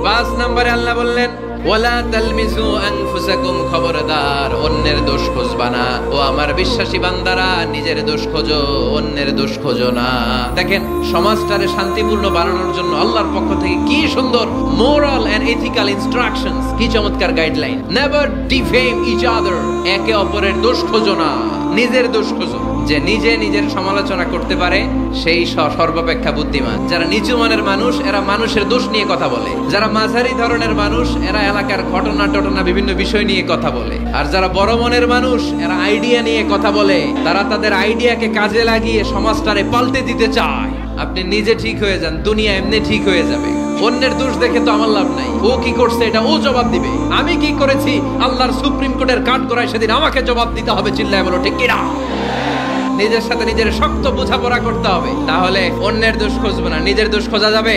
5 নম্বরে আল্লাহ বললেন ওয়ালা তালমিজু আনফুসাকুম, খবরদার অন্যের দোষ খুঁজবা না। ও আমার বিশ্বাসী বান্দারা, নিজের দোষ খোঁজো, অন্যের দোষ খোঁজো না। দেখেন সমাজটারে শান্তিপূর্ণ বানানোর জন্য আল্লাহর পক্ষ থেকে কি সুন্দর মোরাল এন্ড এথিক্যাল ইনস্ট্রাকশনস, কি চমৎকার guideline. Never defame each other, একে অপরের দোষ খোঁজো না, নিজের দোষ খোঁজো। যে নিজে নিজের সমালোচনা করতে পারে সেই সর্বাপেক্ষা বুদ্ধিমান। যারা নিচু মানের মানুষ এরা মানুষের দোষ নিয়ে কথা বলে, যারা মাঝারি ধরনের মানুষ এরা এলাকার ঘটনা বিভিন্ন বিষয় নিয়ে কথা বলে, আর যারা বড় মনের মানুষ এরা আইডিয়া নিয়ে কথা বলে। তারা তাদের আইডিয়াকে কাজে লাগিয়ে সমাজটারে পাল্টে দিতে চায়। আপনি নিজে ঠিক হয়ে যান, দুনিয়া এমনি ঠিক হয়ে যাবে। অন্যের দোষ দেখে তো আমার লাভ নাই। ও কি করছে এটা ও জবাব দিবে, আমি কি করেছি আল্লাহর সুপ্রিম কোর্টের কাঠ করায় সেদিন আমাকে জবাব দিতে হবে। চিল্লায় বলো ঠিক কিনা? নিজের সাথে নিজের শক্ত বোঝাপড়া করতে হবে, তাহলে অন্যের দোষ খুঁজবো না, নিজের দোষ খোঁজা যাবে।